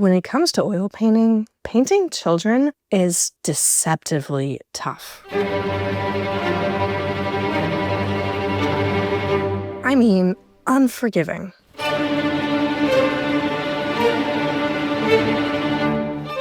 when it comes to oil painting, painting children is deceptively tough. I mean, unforgiving.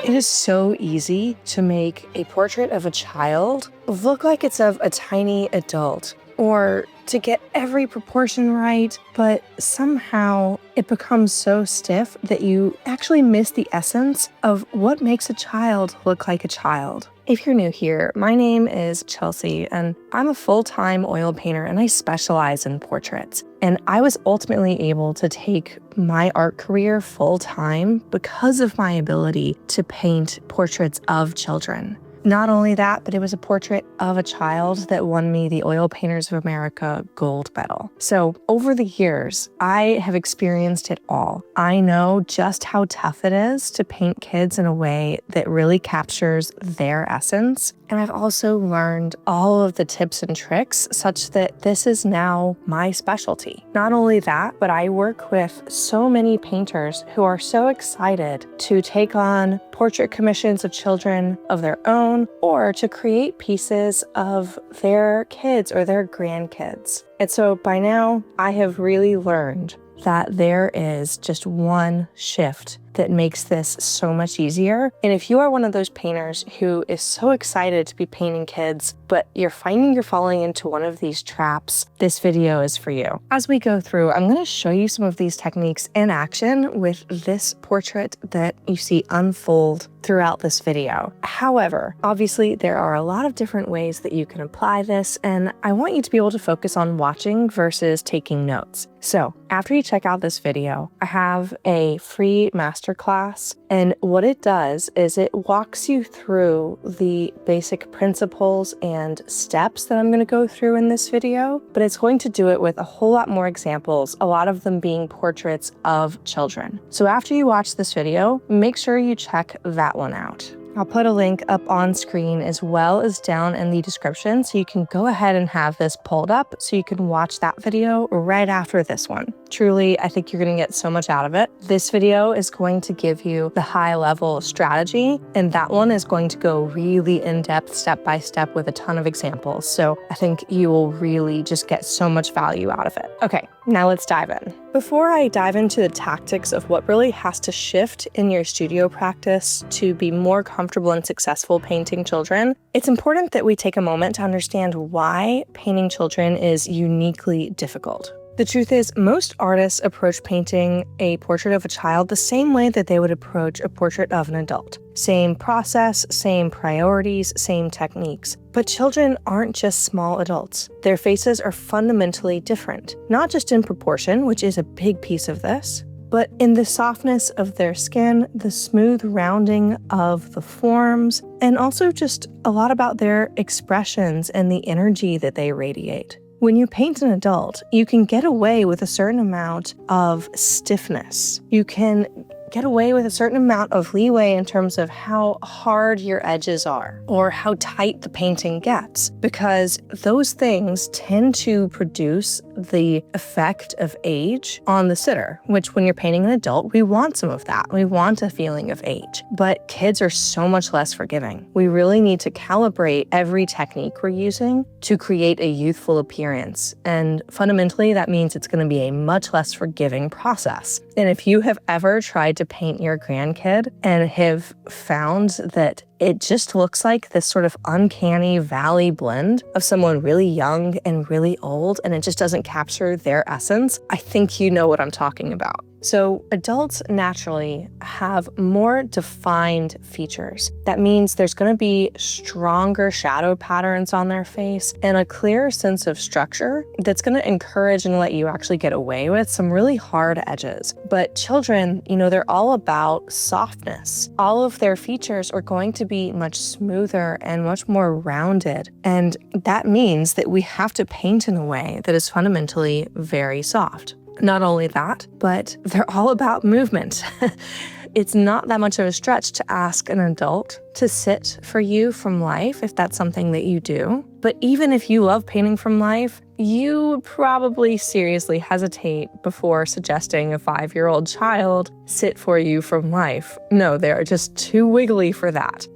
It is so easy to make a portrait of a child look like it's of a tiny adult, or to get every proportion right, but somehow it becomes so stiff that you actually miss the essence of what makes a child look like a child. If you're new here, my name is Chelsea, and I'm a full-time oil painter, and I specialize in portraits. And I was ultimately able to take my art career full-time because of my ability to paint portraits of children. Not only that, but it was a portrait of a child that won me the Oil Painters of America gold medal. So over the years, I have experienced it all. I know just how tough it is to paint kids in a way that really captures their essence. And I've also learned all of the tips and tricks such that this is now my specialty. Not only that, but I work with so many painters who are so excited to take on portrait commissions of children of their own, or to create pieces of their kids or their grandkids. And so by now, I have really learned that there is just one shift that makes this so much easier. And if you are one of those painters who is so excited to be painting kids, but you're finding you're falling into one of these traps, this video is for you. As we go through, I'm going to show you some of these techniques in action with this portrait that you see unfold throughout this video. However, obviously there are a lot of different ways that you can apply this, and I want you to be able to focus on watching versus taking notes. So after you check out this video, I have a free masterclass, and what it does is it walks you through the basic principles and steps that I'm going to go through in this video, but it's going to do it with a whole lot more examples, a lot of them being portraits of children. So after you watch this video, make sure you check that one out. I'll put a link up on screen as well as down in the description, so you can go ahead and have this pulled up so you can watch that video right after this one. Truly, I think you're going to get so much out of it. This video is going to give you the high level strategy, and that one is going to go really in-depth, step-by-step with a ton of examples. So I think you will really just get so much value out of it. Okay, now let's dive in. Before I dive into the tactics of what really has to shift in your studio practice to be more comfortable and successful painting children, it's important that we take a moment to understand why painting children is uniquely difficult. The truth is, most artists approach painting a portrait of a child the same way that they would approach a portrait of an adult. Same process, same priorities, same techniques. But children aren't just small adults. Their faces are fundamentally different, not just in proportion, which is a big piece of this, but in the softness of their skin, the smooth rounding of the forms, and also just a lot about their expressions and the energy that they radiate. When you paint an adult, you can get away with a certain amount of stiffness. You can get away with a certain amount of leeway in terms of how hard your edges are or how tight the painting gets, because those things tend to produce the effect of age on the sitter, which when you're painting an adult, we want some of that. We want a feeling of age, but kids are so much less forgiving. We really need to calibrate every technique we're using to create a youthful appearance. And fundamentally, that means it's going to be a much less forgiving process. And if you have ever tried to paint your grandkid and have found that it just looks like this sort of uncanny valley blend of someone really young and really old, and it just doesn't capture their essence, I think you know what I'm talking about. So adults naturally have more defined features. That means there's going to be stronger shadow patterns on their face and a clearer sense of structure that's going to encourage and let you actually get away with some really hard edges. But children, they're all about softness. All of their features are going to be much smoother and much more rounded. And that means that we have to paint in a way that is fundamentally very soft. Not only that, but they're all about movement. It's not that much of a stretch to ask an adult to sit for you from life if that's something that you do. But even if you love painting from life, you would probably seriously hesitate before suggesting a 5-year-old child sit for you from life. No, they're just too wiggly for that.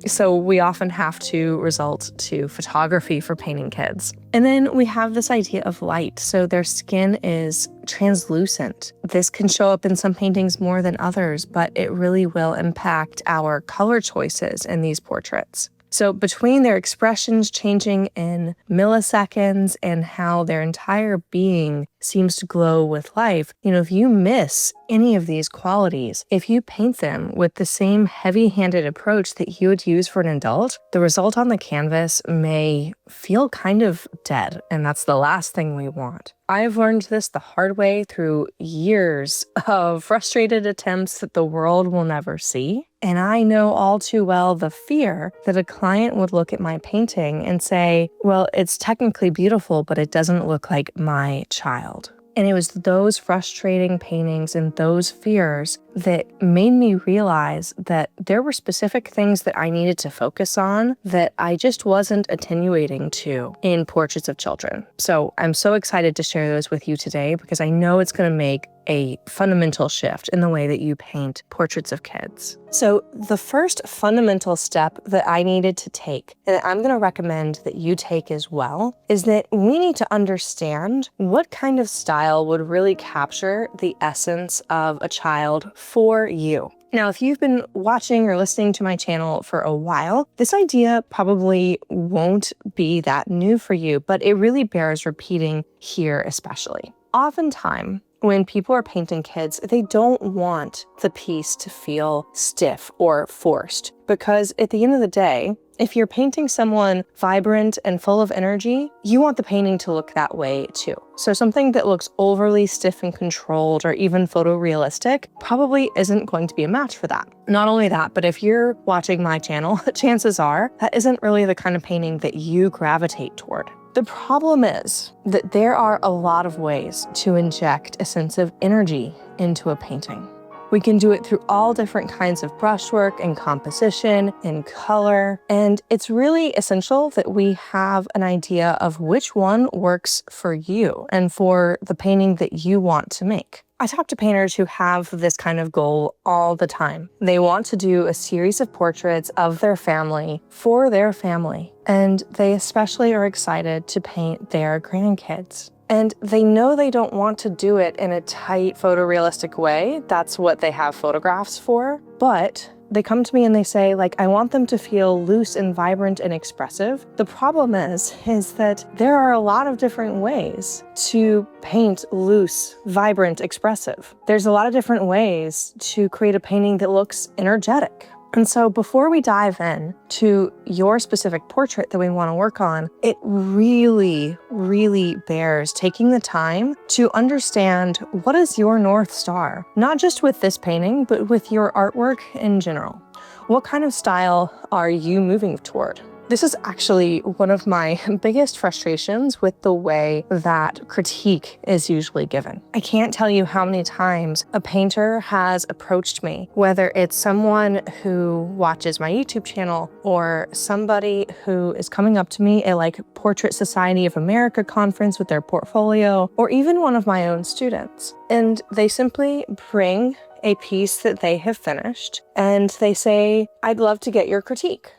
So we often have to resort to photography for painting kids. And then we have this idea of light. So their skin is translucent. This can show up in some paintings more than others, but it really will impact our color choices in these portraits. So between their expressions changing in milliseconds and how their entire being seems to glow with life, if you miss any of these qualities, if you paint them with the same heavy-handed approach that you would use for an adult, the result on the canvas may feel kind of dead, and that's the last thing we want. I've learned this the hard way through years of frustrated attempts that the world will never see. And I know all too well the fear that a client would look at my painting and say, well, it's technically beautiful, but it doesn't look like my child. And it was those frustrating paintings and those fears that made me realize that there were specific things that I needed to focus on that I just wasn't attenuating to in portraits of children. So I'm so excited to share those with you today because I know it's going to make a fundamental shift in the way that you paint portraits of kids. So the first fundamental step that I needed to take, and I'm going to recommend that you take as well, is that we need to understand what kind of style would really capture the essence of a child for you. Now, if you've been watching or listening to my channel for a while, this idea probably won't be that new for you, but it really bears repeating here especially. Oftentimes, when people are painting kids, they don't want the piece to feel stiff or forced because at the end of the day, if you're painting someone vibrant and full of energy, you want the painting to look that way too. So something that looks overly stiff and controlled or even photorealistic probably isn't going to be a match for that. Not only that, but if you're watching my channel, chances are that isn't really the kind of painting that you gravitate toward. The problem is that there are a lot of ways to inject a sense of energy into a painting. We can do it through all different kinds of brushwork and composition and color, and it's really essential that we have an idea of which one works for you and for the painting that you want to make. I talk to painters who have this kind of goal all the time. They want to do a series of portraits of their family for their family, and they especially are excited to paint their grandkids. And they know they don't want to do it in a tight photorealistic way. That's what they have photographs for. But they come to me and they say, I want them to feel loose and vibrant and expressive. The problem is that there are a lot of different ways to paint loose, vibrant, expressive. There's a lot of different ways to create a painting that looks energetic. And so before we dive in to your specific portrait that we want to work on, it really, really bears taking the time to understand what is your North Star, not just with this painting, but with your artwork in general. What kind of style are you moving toward? This is actually one of my biggest frustrations with the way that critique is usually given. I can't tell you how many times a painter has approached me, whether it's someone who watches my YouTube channel or somebody who is coming up to me at Portrait Society of America conference with their portfolio, or even one of my own students. And they simply bring a piece that they have finished and they say, "I'd love to get your critique."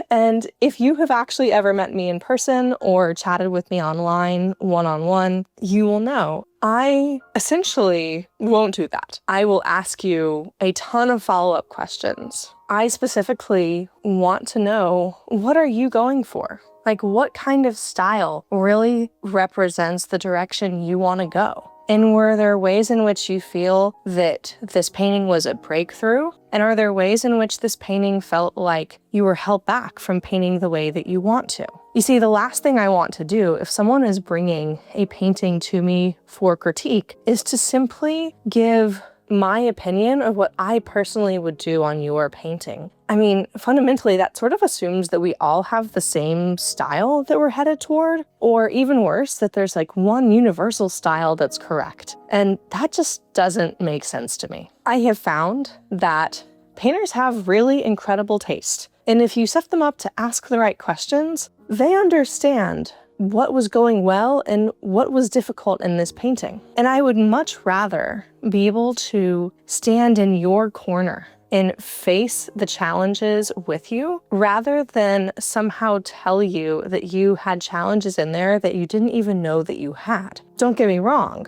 And if you have actually ever met me in person or chatted with me online, one-on-one, you will know I essentially won't do that. I will ask you a ton of follow-up questions. I specifically want to know, what are you going for? What kind of style really represents the direction you want to go? And were there ways in which you feel that this painting was a breakthrough? And are there ways in which this painting felt like you were held back from painting the way that you want to? You see, the last thing I want to do if someone is bringing a painting to me for critique is to simply give my opinion of what I personally would do on your painting. I mean, fundamentally, that sort of assumes that we all have the same style that we're headed toward, or even worse, that there's one universal style that's correct. And that just doesn't make sense to me. I have found that painters have really incredible taste. And if you set them up to ask the right questions, they understand what was going well and what was difficult in this painting. And I would much rather be able to stand in your corner and face the challenges with you rather than somehow tell you that you had challenges in there that you didn't even know that you had. Don't get me wrong.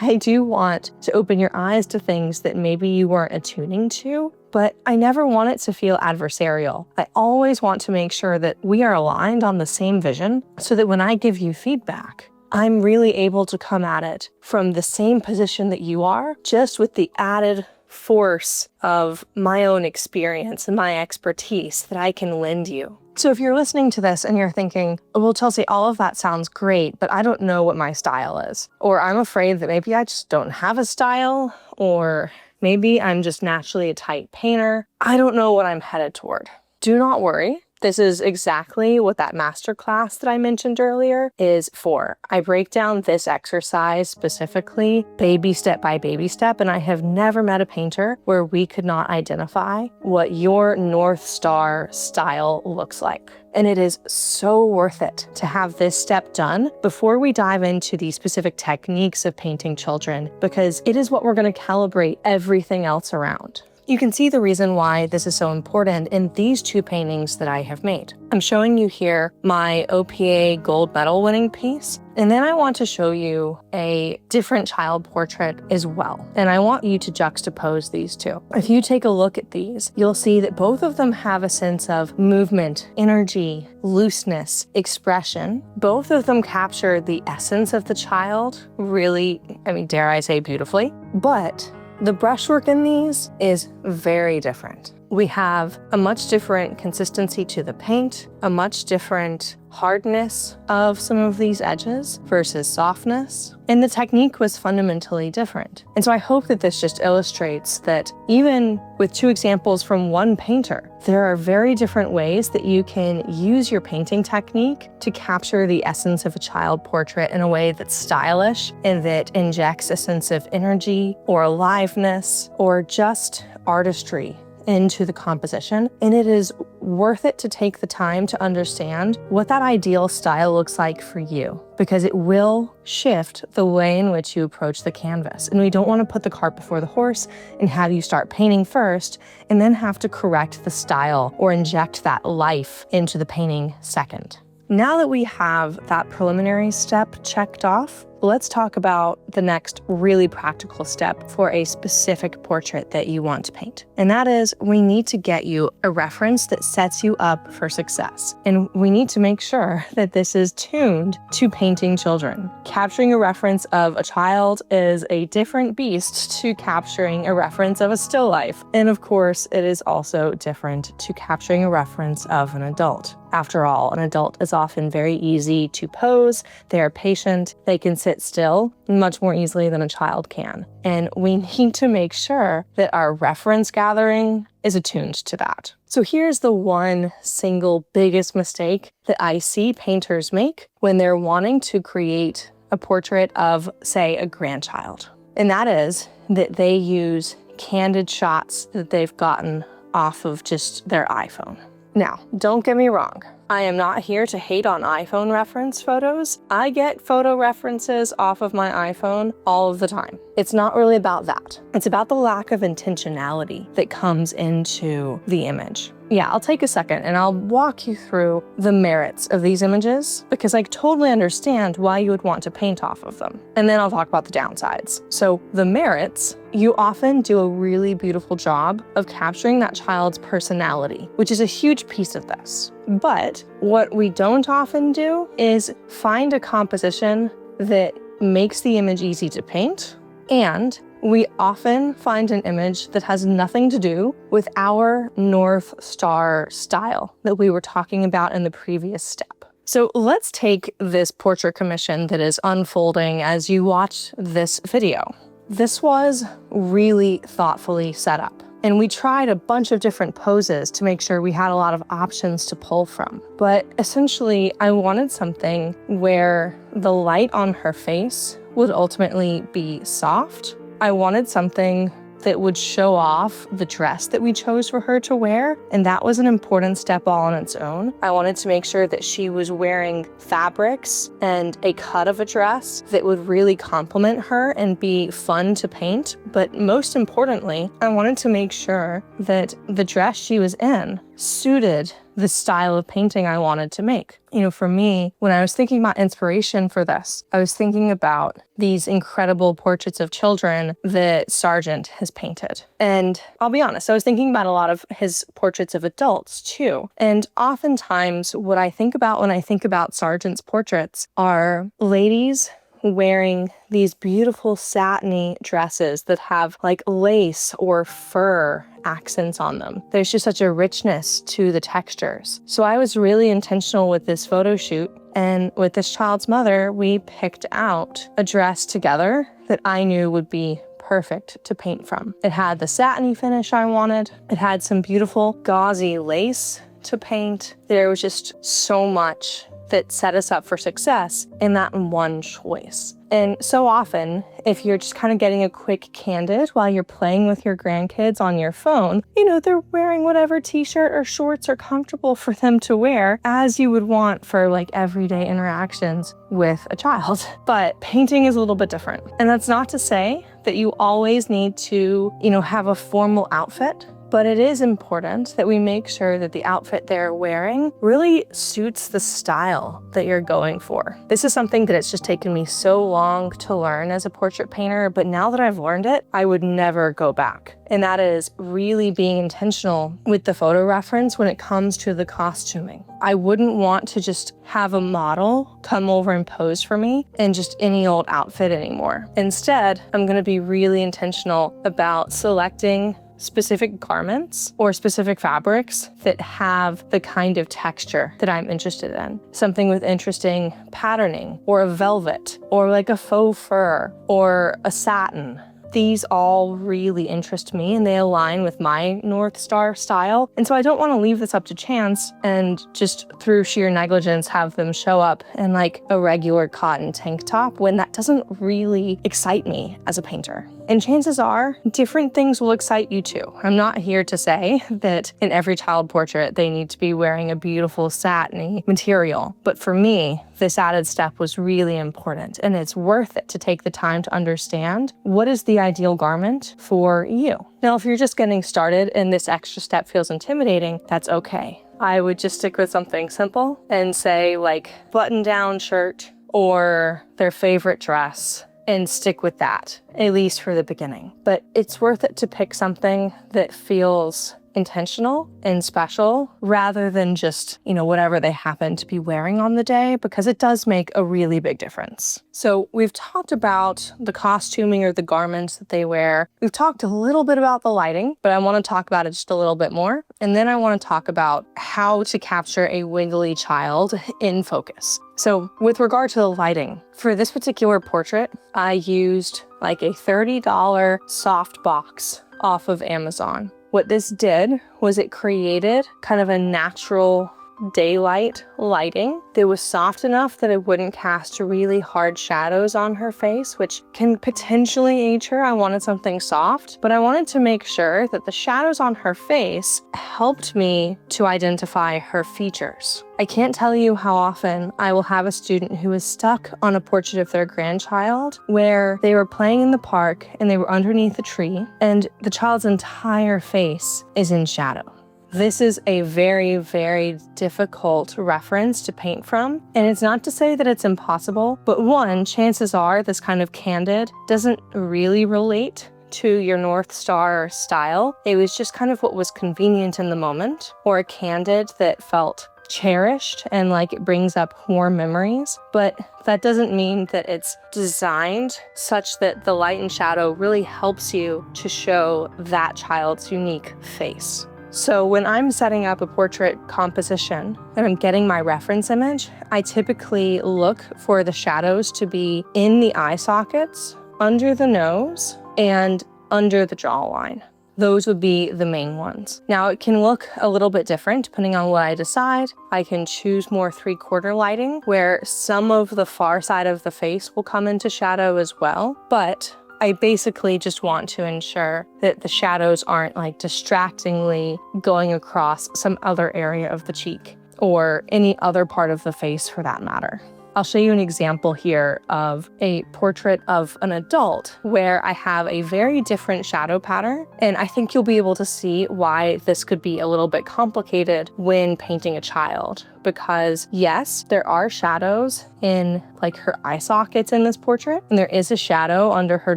I do want to open your eyes to things that maybe you weren't attuning to, but I never want it to feel adversarial. I always want to make sure that we are aligned on the same vision so that when I give you feedback, I'm really able to come at it from the same position that you are, just with the added force of my own experience and my expertise that I can lend you. So if you're listening to this and you're thinking, well, Chelsea, all of that sounds great, but I don't know what my style is. Or I'm afraid that maybe I just don't have a style, or maybe I'm just naturally a tight painter. I don't know what I'm headed toward. Do not worry. This is exactly what that masterclass that I mentioned earlier is for. I break down this exercise specifically, baby step by baby step, and I have never met a painter where we could not identify what your North Star style looks like. And it is so worth it to have this step done before we dive into the specific techniques of painting children, because it is what we're going to calibrate everything else around. You can see the reason why this is so important in these two paintings that I have made. I'm showing you here my OPA gold medal winning piece, and then I want to show you a different child portrait as well. And I want you to juxtapose these two. If you take a look at these, you'll see that both of them have a sense of movement, energy, looseness, expression. Both of them capture the essence of the child really, dare I say beautifully, but the brushwork in these is very different. We have a much different consistency to the paint, a much different hardness of some of these edges versus softness, and the technique was fundamentally different. And so I hope that this just illustrates that even with two examples from one painter, there are very different ways that you can use your painting technique to capture the essence of a child portrait in a way that's stylish and that injects a sense of energy or aliveness or just artistry into the composition. And it is worth it to take the time to understand what that ideal style looks like for you, because it will shift the way in which you approach the canvas. And we don't want to put the cart before the horse and have you start painting first and then have to correct the style or inject that life into the painting second. Now that we have that preliminary step checked off, let's talk about the next really practical step for a specific portrait that you want to paint. And that is, we need to get you a reference that sets you up for success. And we need to make sure that this is tuned to painting children. Capturing a reference of a child is a different beast to capturing a reference of a still life. And of course, it is also different to capturing a reference of an adult. After all, an adult is often very easy to pose. They are patient. They can sit still much more easily than a child can. And we need to make sure that our reference gathering is attuned to that. So here's the one single biggest mistake that I see painters make when they're wanting to create a portrait of, say, a grandchild. And that is that they use candid shots that they've gotten off of just their iPhone. Now, don't get me wrong. I am not here to hate on iPhone reference photos. I get photo references off of my iPhone all of the time. It's not really about that. It's about the lack of intentionality that comes into the image. Yeah, I'll take a second and I'll walk you through the merits of these images because I totally understand why you would want to paint off of them. And then I'll talk about the downsides. So the merits, you often do a really beautiful job of capturing that child's personality, which is a huge piece of this. But what we don't often do is find a composition that makes the image easy to paint, and we often find an image that has nothing to do with our North Star style that we were talking about in the previous step. So let's take this portrait commission that is unfolding as you watch this video. This was really thoughtfully set up. And we tried a bunch of different poses to make sure we had a lot of options to pull from. But essentially, I wanted something where the light on her face would ultimately be soft. I wanted something that would show off the dress that we chose for her to wear. And that was an important step all on its own. I wanted to make sure that she was wearing fabrics and a cut of a dress that would really complement her and be fun to paint. But most importantly, I wanted to make sure that the dress she was in suited the style of painting I wanted to make. You know, for me, when I was thinking about inspiration for this, I was thinking about these incredible portraits of children that Sargent has painted. And I'll be honest, I was thinking about a lot of his portraits of adults too. And oftentimes what I think about when I think about Sargent's portraits are ladies wearing these beautiful satiny dresses that have like lace or fur accents on them. There's just such a richness to the textures. So I was really intentional with this photo shoot, and with this child's mother, we picked out a dress together that I knew would be perfect to paint from. It had the satiny finish I wanted. It had some beautiful gauzy lace to paint. There was just so much that set us up for success in that one choice. And so often, if you're just kind of getting a quick candid while you're playing with your grandkids on your phone, you know, they're wearing whatever t-shirt or shorts are comfortable for them to wear, as you would want for like everyday interactions with a child. But painting is a little bit different. And that's not to say that you always need to, you know, have a formal outfit. But it is important that we make sure that the outfit they're wearing really suits the style that you're going for. This is something that it's just taken me so long to learn as a portrait painter, but now that I've learned it, I would never go back. And that is really being intentional with the photo reference when it comes to the costuming. I wouldn't want to just have a model come over and pose for me in just any old outfit anymore. Instead, I'm gonna be really intentional about selecting specific garments or specific fabrics that have the kind of texture that I'm interested in. Something with interesting patterning, or a velvet, or like a faux fur, or a satin. These all really interest me and they align with my North Star style. And so I don't want to leave this up to chance and just through sheer negligence have them show up in like a regular cotton tank top when that doesn't really excite me as a painter. And chances are different things will excite you too. I'm not here to say that in every child portrait they need to be wearing a beautiful satiny material. But for me, this added step was really important, and it's worth it to take the time to understand what is the ideal garment for you. Now, if you're just getting started and this extra step feels intimidating, that's okay. I would just stick with something simple and say like button-down shirt or their favorite dress, and stick with that, at least for the beginning. But it's worth it to pick something that feels intentional and special rather than just, you know, whatever they happen to be wearing on the day, because it does make a really big difference. So we've talked about the costuming or the garments that they wear. We've talked a little bit about the lighting, but I want to talk about it just a little bit more. And then I want to talk about how to capture a wiggly child in focus. So with regard to the lighting, for this particular portrait, I used like a $30 soft box off of Amazon. What this did was it created kind of a natural daylight lighting that was soft enough that it wouldn't cast really hard shadows on her face, which can potentially age her. I wanted something soft, but I wanted to make sure that the shadows on her face helped me to identify her features. I can't tell you how often I will have a student who is stuck on a portrait of their grandchild where they were playing in the park and they were underneath a tree and the child's entire face is in shadow. This is a very, very difficult reference to paint from. And it's not to say that it's impossible, but one, chances are this kind of candid doesn't really relate to your North Star style. It was just kind of what was convenient in the moment, or a candid that felt cherished and like it brings up warm memories. But that doesn't mean that it's designed such that the light and shadow really helps you to show that child's unique face. So when I'm setting up a portrait composition and I'm getting my reference image, I typically look for the shadows to be in the eye sockets, under the nose, and under the jawline. Those would be the main ones. Now it can look a little bit different depending on what I decide. I can choose more 3/4 lighting where some of the far side of the face will come into shadow as well. But I basically just want to ensure that the shadows aren't like distractingly going across some other area of the cheek or any other part of the face for that matter. I'll show you an example here of a portrait of an adult where I have a very different shadow pattern, and I think you'll be able to see why this could be a little bit complicated when painting a child. Because yes, there are shadows in like her eye sockets in this portrait, and there is a shadow under her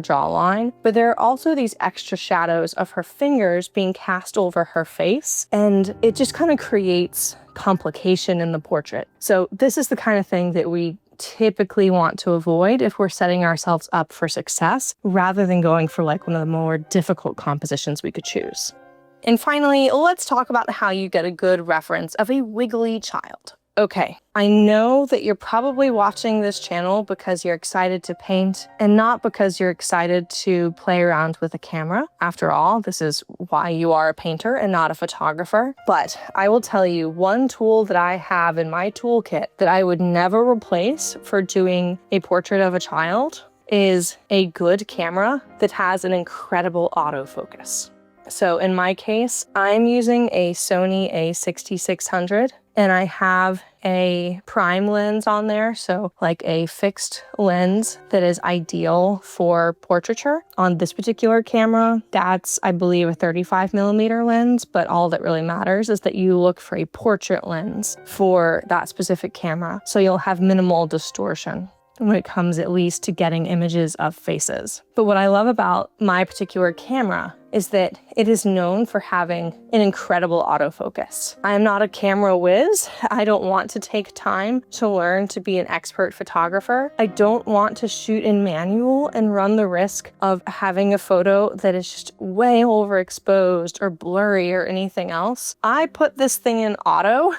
jawline, but there are also these extra shadows of her fingers being cast over her face, and it just kind of creates complication in the portrait. So this is the kind of thing that we typically want to avoid if we're setting ourselves up for success, rather than going for like one of the more difficult compositions we could choose. And finally, let's talk about how you get a good reference of a wiggly child. Okay, I know that you're probably watching this channel because you're excited to paint and not because you're excited to play around with a camera. After all, this is why you are a painter and not a photographer. But I will tell you, one tool that I have in my toolkit that I would never replace for doing a portrait of a child is a good camera that has an incredible autofocus. So in my case, I'm using a Sony a6600, and I have a prime lens on there, so like a fixed lens that is ideal for portraiture. On this particular camera, that's, I believe, a 35mm lens, but all that really matters is that you look for a portrait lens for that specific camera, so you'll have minimal distortion when it comes at least to getting images of faces. But what I love about my particular camera is that it is known for having an incredible autofocus. I am not a camera whiz. I don't want to take time to learn to be an expert photographer. I don't want to shoot in manual and run the risk of having a photo that is just way overexposed or blurry or anything else. I put this thing in auto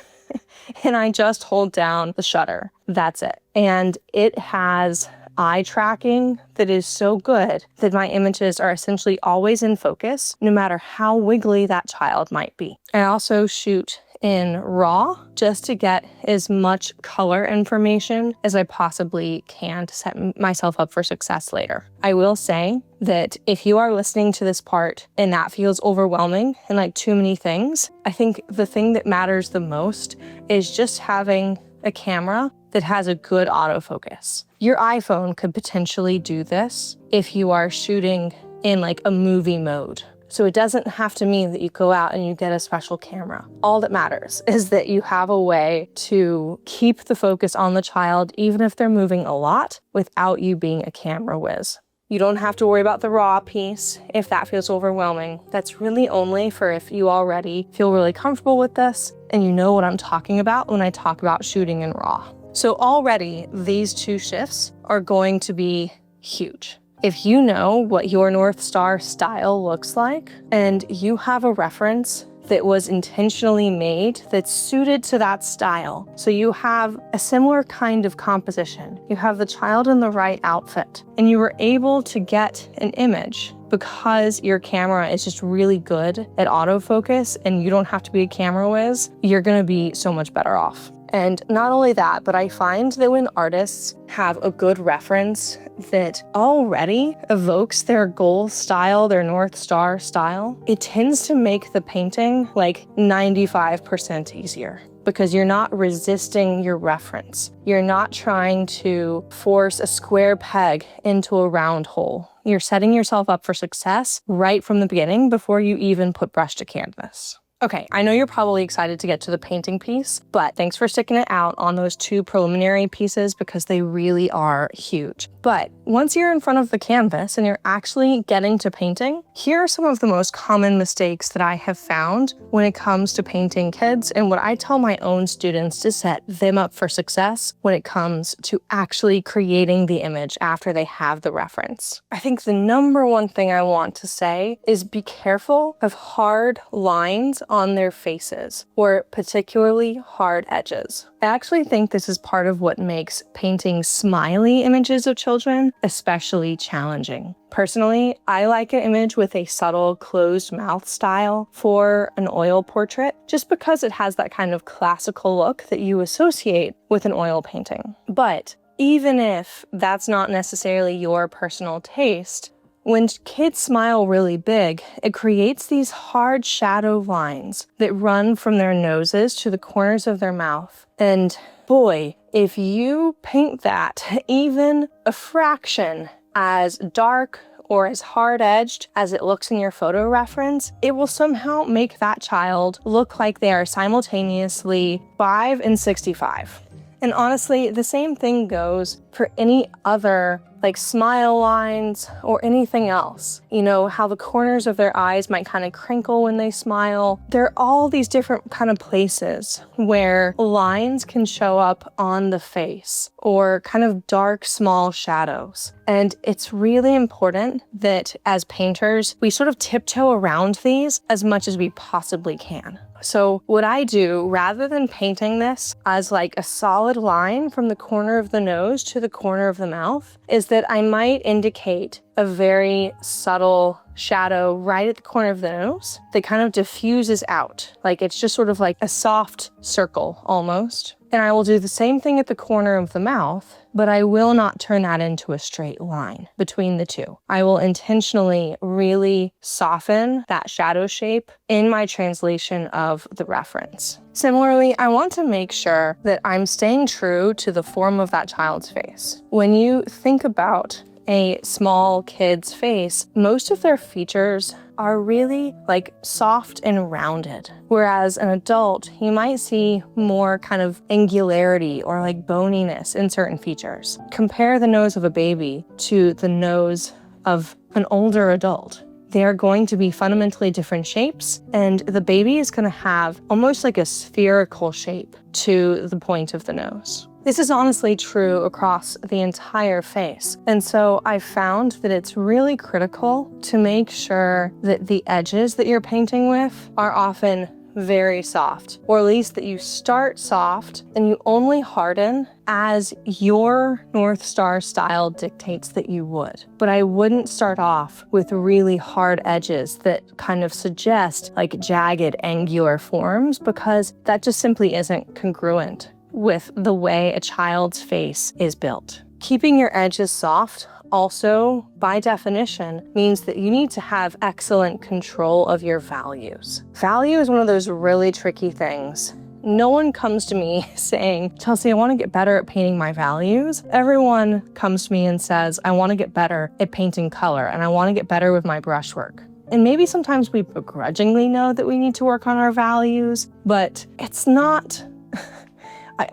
and I just hold down the shutter. That's it. And it has eye tracking that is so good that my images are essentially always in focus, no matter how wiggly that child might be. I also shoot in RAW just to get as much color information as I possibly can to set myself up for success later. I will say that if you are listening to this part and that feels overwhelming and like too many things, I think the thing that matters the most is just having a camera that has a good autofocus. Your iPhone could potentially do this if you are shooting in like a movie mode. So it doesn't have to mean that you go out and you get a special camera. All that matters is that you have a way to keep the focus on the child, even if they're moving a lot, without you being a camera whiz. You don't have to worry about the raw piece if that feels overwhelming. That's really only for if you already feel really comfortable with this and you know what I'm talking about when I talk about shooting in RAW. So already these two shifts are going to be huge. If you know what your North Star style looks like and you have a reference that was intentionally made that's suited to that style, so you have a similar kind of composition, you have the child in the right outfit, and you were able to get an image because your camera is just really good at autofocus and you don't have to be a camera whiz, you're gonna be so much better off. And not only that, but I find that when artists have a good reference that already evokes their goal style, their North Star style, it tends to make the painting like 95% easier because you're not resisting your reference. You're not trying to force a square peg into a round hole. You're setting yourself up for success right from the beginning before you even put brush to canvas. Okay, I know you're probably excited to get to the painting piece, but thanks for sticking it out on those two preliminary pieces because they really are huge. But once you're in front of the canvas and you're actually getting to painting, here are some of the most common mistakes that I have found when it comes to painting kids and what I tell my own students to set them up for success when it comes to actually creating the image after they have the reference. I think the number one thing I want to say is be careful of hard lines on their faces, or particularly hard edges. I actually think this is part of what makes painting smiley images of children especially challenging. Personally, I like an image with a subtle closed mouth style for an oil portrait, just because it has that kind of classical look that you associate with an oil painting. But even if that's not necessarily your personal taste, When kids smile really big, it creates these hard shadow lines that run from their noses to the corners of their mouth. And boy, if you paint that even a fraction as dark or as hard-edged as it looks in your photo reference, it will somehow make that child look like they are simultaneously 5 and 65. And honestly, the same thing goes for any other like smile lines or anything else. You know, how the corners of their eyes might kind of crinkle when they smile. There are all these different kind of places where lines can show up on the face or kind of dark, small shadows. And it's really important that as painters, we sort of tiptoe around these as much as we possibly can. So what I do, rather than painting this as like a solid line from the corner of the nose to the corner of the mouth, is that I might indicate a very subtle shadow right at the corner of the nose that kind of diffuses out. Like it's just sort of like a soft circle almost. And I will do the same thing at the corner of the mouth, but I will not turn that into a straight line between the two. I will intentionally really soften that shadow shape in my translation of the reference. Similarly, I want to make sure that I'm staying true to the form of that child's face. When you think about a small kid's face, most of their features are really like soft and rounded. Whereas an adult, you might see more kind of angularity or like boniness in certain features. Compare the nose of a baby to the nose of an older adult. They are going to be fundamentally different shapes, and the baby is going to have almost like a spherical shape to the point of the nose. This is honestly true across the entire face. And so I found that it's really critical to make sure that the edges that you're painting with are often very soft, or at least that you start soft and you only harden as your North Star style dictates that you would. But I wouldn't start off with really hard edges that kind of suggest like jagged, angular forms, because that just simply isn't congruent with the way a child's face is built. Keeping your edges soft also, by definition, means that you need to have excellent control of your values. Value is one of those really tricky things. No one comes to me saying, Chelsea, I want to get better at painting my values. Everyone comes to me and says, I want to get better at painting color, and I want to get better with my brushwork. And maybe sometimes we begrudgingly know that we need to work on our values, but it's not...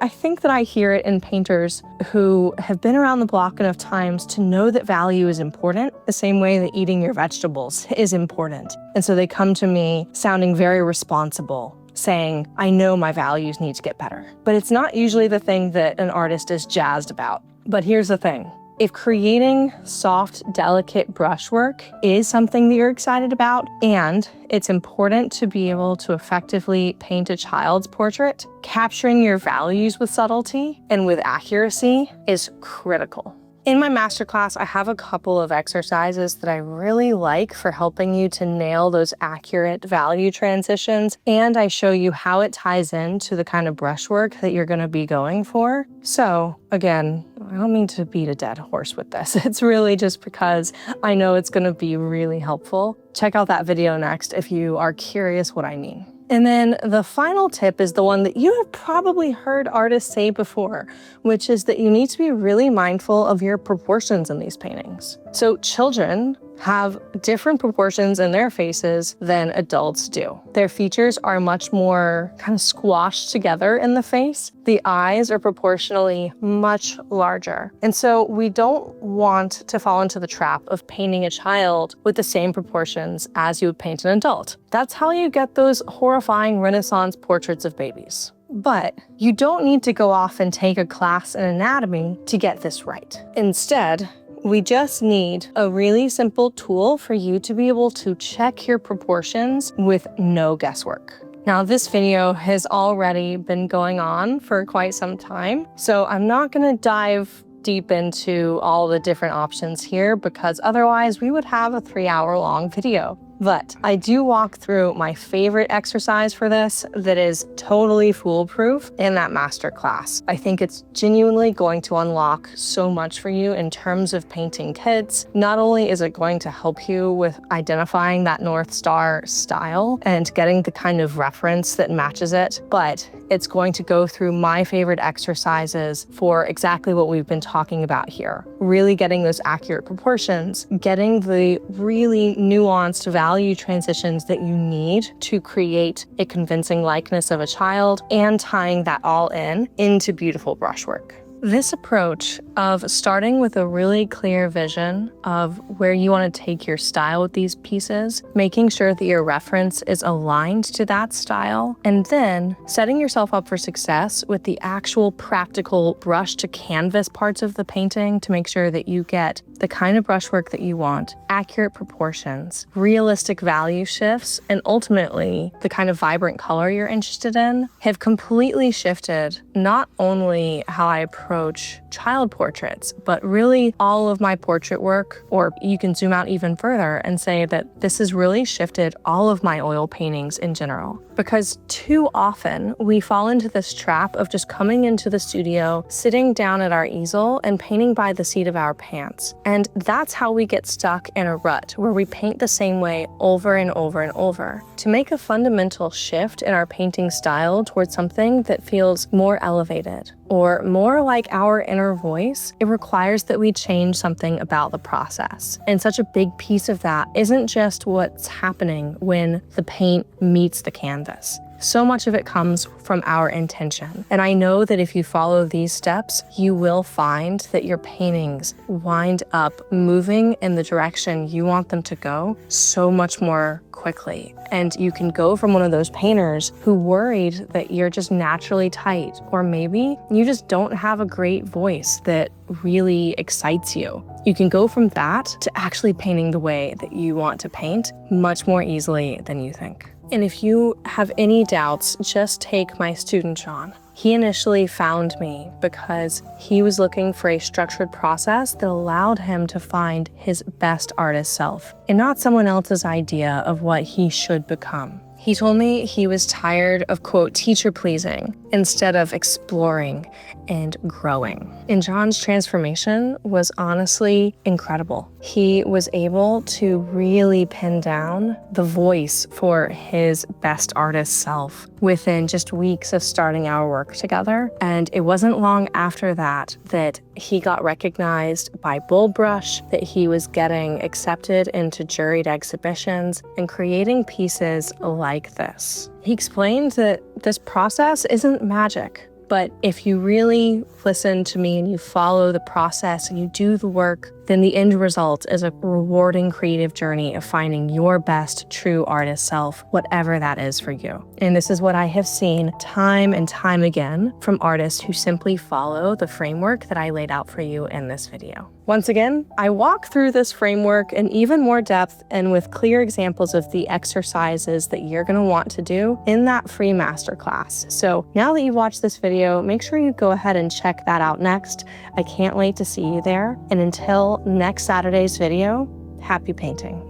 I think that I hear it in painters who have been around the block enough times to know that value is important, the same way that eating your vegetables is important. And so they come to me sounding very responsible, saying, I know my values need to get better. But it's not usually the thing that an artist is jazzed about. But here's the thing. If creating soft, delicate brushwork is something that you're excited about, and it's important to be able to effectively paint a child's portrait, capturing your values with subtlety and with accuracy is critical. In my masterclass, I have a couple of exercises that I really like for helping you to nail those accurate value transitions, and I show you how it ties into the kind of brushwork that you're going to be going for. So again, I don't mean to beat a dead horse with this. It's really just because I know it's going to be really helpful. Check out that video next if you are curious what I mean. And then the final tip is the one that you have probably heard artists say before, which is that you need to be really mindful of your proportions in these paintings. So children have different proportions in their faces than adults do. Their features are much more kind of squashed together in the face. The eyes are proportionally much larger. And so we don't want to fall into the trap of painting a child with the same proportions as you would paint an adult. That's how you get those horrifying Renaissance portraits of babies. But you don't need to go off and take a class in anatomy to get this right. Instead, we just need a really simple tool for you to be able to check your proportions with no guesswork. Now, this video has already been going on for quite some time, so I'm not going to dive deep into all the different options here because otherwise we would have a 3-hour long video. But I do walk through my favorite exercise for this that is totally foolproof in that masterclass. I think it's genuinely going to unlock so much for you in terms of painting kids. Not only is it going to help you with identifying that North Star style and getting the kind of reference that matches it, but it's going to go through my favorite exercises for exactly what we've been talking about here. Really getting those accurate proportions, getting the really nuanced value transitions that you need to create a convincing likeness of a child, and tying that all into beautiful brushwork. This approach of starting with a really clear vision of where you want to take your style with these pieces, making sure that your reference is aligned to that style, and then setting yourself up for success with the actual practical brush to canvas parts of the painting to make sure that you get the kind of brushwork that you want, accurate proportions, realistic value shifts, and ultimately the kind of vibrant color you're interested in, have completely shifted not only how I approach child portraits, but really all of my portrait work. Or you can zoom out even further and say that this has really shifted all of my oil paintings in general. Because too often we fall into this trap of just coming into the studio, sitting down at our easel and painting by the seat of our pants. And that's how we get stuck in a rut where we paint the same way over and over and over. To make a fundamental shift in our painting style towards something that feels more elevated or more like our inner voice, it requires that we change something about the process. And such a big piece of that isn't just what's happening when the paint meets the canvas. So much of it comes from our intention. And I know that if you follow these steps, you will find that your paintings wind up moving in the direction you want them to go so much more quickly. And you can go from one of those painters who worried that you're just naturally tight, or maybe you just don't have a great voice that really excites you. You can go from that to actually painting the way that you want to paint much more easily than you think. And if you have any doubts, just take my student John. He initially found me because he was looking for a structured process that allowed him to find his best artist self and not someone else's idea of what he should become. He told me he was tired of, quote, teacher pleasing instead of exploring and growing. And John's transformation was honestly incredible. He was able to really pin down the voice for his best artist self within just weeks of starting our work together. And it wasn't long after that that he got recognized by Bull Brush, that he was getting accepted into juried exhibitions and creating pieces like this. He explained that this process isn't magic, but if you really listen to me and you follow the process and you do the work, then the end result is a rewarding creative journey of finding your best true artist self, whatever that is for you. And this is what I have seen time and time again from artists who simply follow the framework that I laid out for you in this video. Once again, I walk through this framework in even more depth and with clear examples of the exercises that you're going to want to do in that free masterclass. So now that you've watched this video, make sure you go ahead and check that out next. I can't wait to see you there. And until next Saturday's video, happy painting.